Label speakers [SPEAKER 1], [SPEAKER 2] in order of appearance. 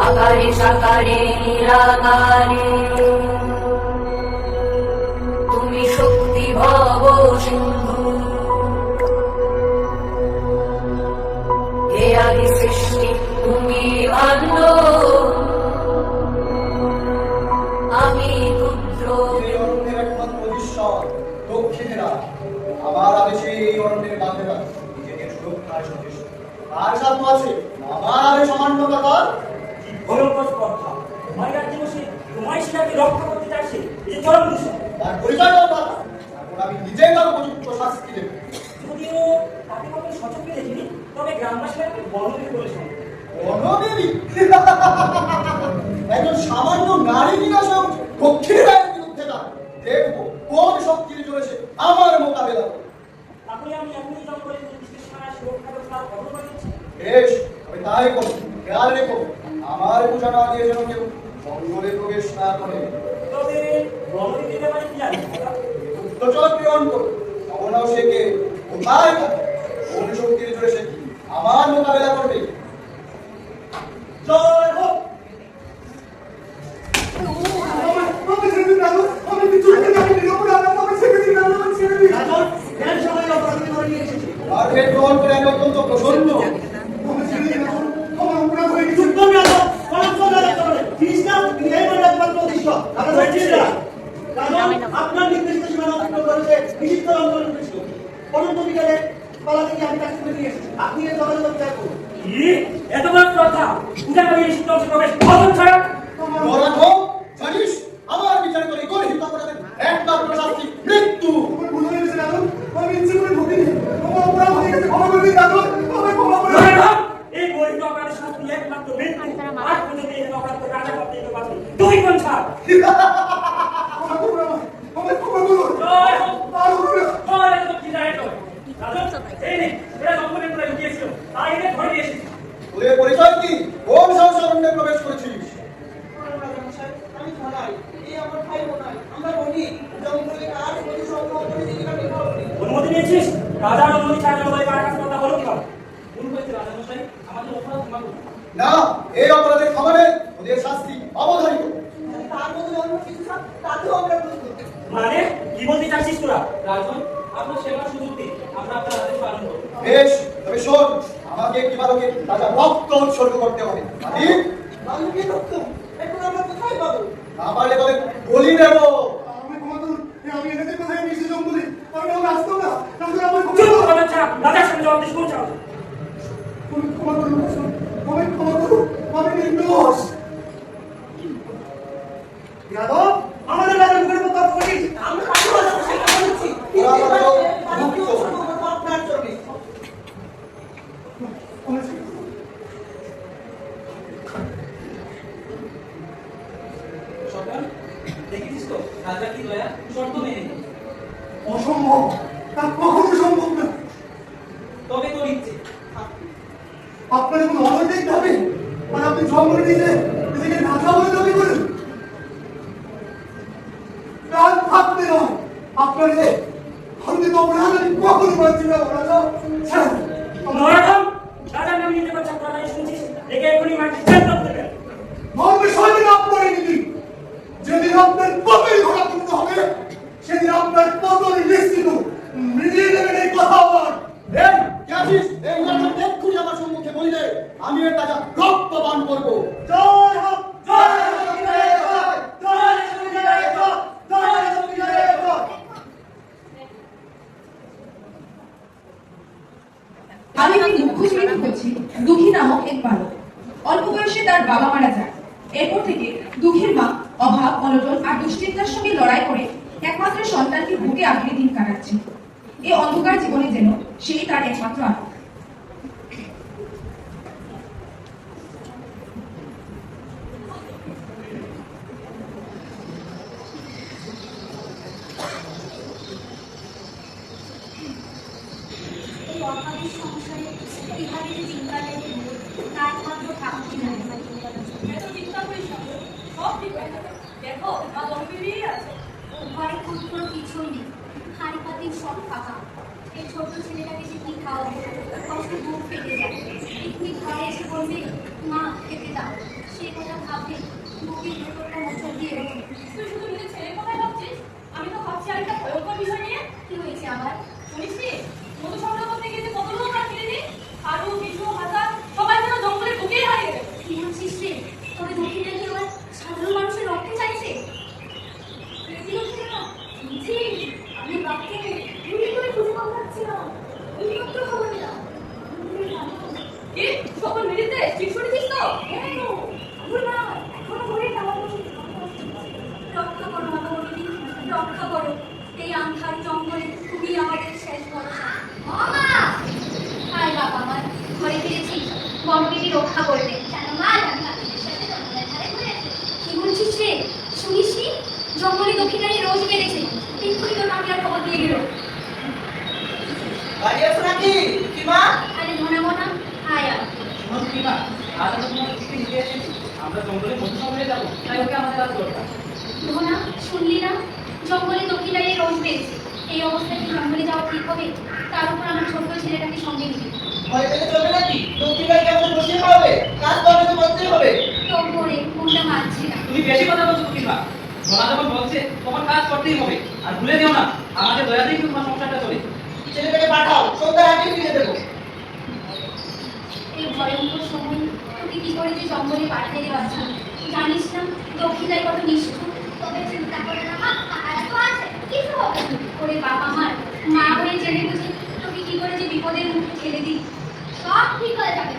[SPEAKER 1] আকারে সাকারে নিরাকারে তুমি শক্তি ভব সিন্ধু হে আদি সৃষ্টি তুমি ভাণ্ড আমি ক্ষুদ্র
[SPEAKER 2] দক্ষিণেরা আমার আদেশে এই অরণ্যের বাঁধেরা নিজেকে সুরক্ষায় সচেষ্ট আর সাধ্য আছে আমার আদেশ অমান্য করার
[SPEAKER 3] কি ভয়ঙ্কর স্পর্ধা তোমার রাজ্যে বসে তোমায় সেটাকে রক্ষা করতে চাইছে এই যে চরম দূষণ
[SPEAKER 2] তার পরিচয় দাও দাদা এখন আমি নিজেই তার উপযুক্ত শাস্তি দেব
[SPEAKER 3] যদিও তাকে কখনো সচক্ষে দেখিনি তবে গ্রামবাসীরা একটু বনদেবী বলেছেন
[SPEAKER 2] বনদেবী একজন সামান্য নারী বিনাশক দক্ষিণ রায়ের বিরুদ্ধে না দেখবো কোন শক্তির চলেছে আমার মোকাবেলা করে।
[SPEAKER 3] তাহলে আমি এখনই জঙ্গলে নির্দিষ্ট সারা সুরক্ষা ব্যবস্থা কঠোর করে দিচ্ছি
[SPEAKER 2] বেশ তবে তাই করো খেয়াল রেখো আমার পূজা না দিয়ে যেন কেউ জঙ্গলে প্রবেশ না করে।
[SPEAKER 3] তবে বনদেবীর ব্যাপারে কি জানি
[SPEAKER 2] গুপ্তচর প্রেরণ করো তখনও সে কে কোথায় থাকে কোন শক্তির চলেছে আমার মোকাবেলা করবে।
[SPEAKER 3] জয় হোক
[SPEAKER 2] আর ভেদ গ্রহণ করে আমি অত্যন্ত প্রসন্ন।
[SPEAKER 3] আপনার নির্দিষ্ট সীমানা অতিক্রম করেছে বিচিত্র অঞ্চল পরন্ত বিকালে পালা থেকে আমি তাকে তুলে নিয়ে এসেছি আপনি এর যোগাযোগ চাই করুন এত বড় কথা পূজা করে নিষিদ্ধ অংশ প্রবেশ ভজন ছাড়া
[SPEAKER 2] রাখো জানিস আমার বিচার করে গর্হিত অপরাধের একমাত্র শাস্তি মৃত্যু।
[SPEAKER 3] এই গরিব অপরাধের শাস্তি একমাত্র মৃত্যু আজ পর্যন্ত এই অপরাধ রাজা করতে পারছে দুই কোন ছাড় জয় হোক জয় একদম কি যায় তো এই নে এরা জঙ্গলের মধ্যে লুকিয়েছিল তাই এনে ধরে নিয়ে এসেছি
[SPEAKER 2] তোদের পরিচয় কি কোন সংসারণ্যে প্রবেশ করেছিস?
[SPEAKER 4] আমি ধলাই এই আমার ভাই বোনাই আমরা বলি জঙ্গলে কাজ প্রতি সংগ্রহ করে জীবিকা নির্বাহ করি।
[SPEAKER 3] অনুমতি নিয়েছিস রাজার অনুমতি ছাড়া জঙ্গলে কার কাছে কথা হলো কি হবে ভুল হয়েছে রাজামশাই আমাদের অপরাধ ক্ষমা করুন
[SPEAKER 2] না এই অপরাধের ক্ষমা নেই ওদের শাস্তি অবধারিত।
[SPEAKER 4] তার মধ্যে অন্য কিছু থাক তাতেও আমরা প্রস্তুত।
[SPEAKER 3] মানে কি বলতে চাচ্ছিস তোরা রাজন আপনার সেবার সুযোগ দিন আমরা আপনার আদেশ পালন করব
[SPEAKER 2] বেশ তবে শোন আমাকে একটি বালকের রাজা রক্ত উৎসর্গ করতে হবে ঠিক
[SPEAKER 4] বালুকে রক্ত এখন আমরা কোথায় পাবো?
[SPEAKER 2] না পারলে তবে বলি দেব।
[SPEAKER 3] চুপ করে যা রাজার সঙ্গে জবাব দিস কোন চাও আমাদের রাজার মুখের মতো করিস
[SPEAKER 4] আমরা কাজে বলবো সেটা বলছি বালুকে উৎসর্গ করবো আপনার জন্যে।
[SPEAKER 3] সরকার দেখেছিস তো রাজা কি দয়া শর্ত মেনে নিল।
[SPEAKER 2] অসম্ভব তা কখনো সম্ভব না।
[SPEAKER 3] তবে তোর ইচ্ছে
[SPEAKER 2] আপনার কোনো অনৈতিক দাবি আর আপনি জঙ্গলে নিজে নিজেকে রাজা বলে দাবি করেন প্রাণ থাকতে নয় আপনার যে ভারতীয় অপরাধ আমি কখনো পাচ্ছি না রাজা
[SPEAKER 3] নরকম রাজার নামে নিতে পারছে আপনারা শুনছিস একে এখনই মাটি ছেদ করতে হবে
[SPEAKER 2] মর্মে সহজে আপনার নীতি যেদিন আপনার পাপের ঘোড়া পূর্ণ হবে সেদিন আপনার পতন নিশ্চিত মিলিয়ে দেবেন এই কথা আমার। এই রাজা এক্ষুনি আমার সম্মুখে বলিলে আমি এর তাজা রক্ত পান করবো।
[SPEAKER 3] জয় হোক জয় হোক জয় হোক জয় হোক
[SPEAKER 5] আমি একটি দুঃখ জড়িত হচ্ছি দুঃখী নামক এক বালক। অল্প বয়সে তার বাবা মারা যায়। এরপর থেকে দুঃখীর মা অভাব অনটন আর দুশ্চিন্তার সঙ্গে লড়াই করে একমাত্র সন্তানকে বুকে আগলে দিন কাটাচ্ছে। এই অন্ধকার জীবনে যেন সেই তার একমাত্র আলো।
[SPEAKER 6] এই অভাবের সংসারে কিভাবে যে চিন্তা নেই তার মাত্র থাকতে নাই। এত চিন্তা করিস না, সব ঠিক হয়ে যাবে। দেখো মা গম্ভীরই আছে, ঘরে ক্ষুদ্র কিছুই নেই, হাঁড়ি পাতির সব ফাঁকা। এই ছোট ছেলেটাকে যে কি খাওয়াবো, কষ্ট বুক ফেটে যায়। পিকনিক ঘরে এসে বলবে মা খেতে দাও, সে বিপদটা মোচন দিয়ে এলো।
[SPEAKER 7] তুই শুধু নিজের ছেলের কথাই ভাবছিস? আমি তো ভাবছি আরেকটা ভয়ঙ্কর বিষয় নিয়ে।
[SPEAKER 6] কি হয়েছে আবার?
[SPEAKER 7] শুনিসনি? মধু সংগ্রহ করতে গিয়ে যে কত লোক আর ফিরে দিন, হারু, বিশু, হাসান সবাই যেন জঙ্গলে ঢুকেই হারিয়ে গেল।
[SPEAKER 6] কি বলছিস রে? তবে দক্ষিণ নাকি আবার সাধারণ মানুষের রক্ত চাইছে?
[SPEAKER 7] বেশি হচ্ছে না?
[SPEAKER 6] জি, আমি বাপকে গুলি করে খুঁজে পাওয়া যাচ্ছি না। তুমি মাত্র খবর দিলাম।
[SPEAKER 7] কি? সকল মিলিতে ঠিক শুনেছিস তো?
[SPEAKER 6] হ্যাঁ গো, ভুল না, এখনো ঘুরে যাওয়া উচিত। রক্ষা করো মাতামণি, রক্ষা করো। এই আন্ধার জঙ্গলে তুমি আমাদের শেষ ভরসা। মামা! হায় বাবা আমার, ঘরে ফিরেছি। বড় বিবি রক্ষা করবে। কেন মা, আমি আপনাদের সাথে জঙ্গলের ধারে ঘুরে আসি। কি বলছিস রে? শুনিসনি? জঙ্গলে দক্ষিণারী রোজ বেড়েছে। এক্ষুনি তো কামিয়ার খবর দিয়ে গেল।
[SPEAKER 4] বাড়ি আছো নাকি কিমা?
[SPEAKER 6] আরে মনে মনে হায় আর
[SPEAKER 3] কিমা, আজ আমরা তোমার ছুটি নিতে এসেছি। আমরা জঙ্গলে মধু সংগ্রহে যাবো, তাই ওকে আমাদের আজ দরকার।
[SPEAKER 6] মোহনা, শুনলি না? জঙ্গলে দক্ষিণারী রোজ বেড়েছে। এই অবস্থায় কি জঙ্গলে যাওয়া ঠিক হবে? তার উপর আমার ছোট্ট ছেলেটাকে সঙ্গে নিবি।
[SPEAKER 4] ভয় পেলে চলবে নাকি? দক্ষিণাকে আমাদের বসিয়ে খাওয়াবে, কাজ করবে তো করতেই হবে।
[SPEAKER 6] তবুও রে, মনটা মানছে না।
[SPEAKER 3] তুমি বেশি কথা বলছো কিমা। ধরা যখন বলছে তখন কাজ করতেই হবে। আর ভুলে যেও না, আমাদের দয়াতেই তোমার সংসারটা চলে।
[SPEAKER 4] ছেলেটাকে পাঠাও, সন্ধ্যার আগে ফিরে দেবো।
[SPEAKER 6] এই ভয়ঙ্কর সময় তোকে কি করে যে জঙ্গলে পাঠিয়ে দিয়ে বাচ্চা? জানিস না দক্ষিণায় কত নিষ্ঠুর? তবে চিন্তা করে না মা, আর তো আছে, কিছু হবে না। ওরে বাবা আমার, মা হয়ে জেনে বুঝে তোকে কি করে যে বিপদের মুখে ঠেলে দিই। সব ঠিক হয়ে যাবে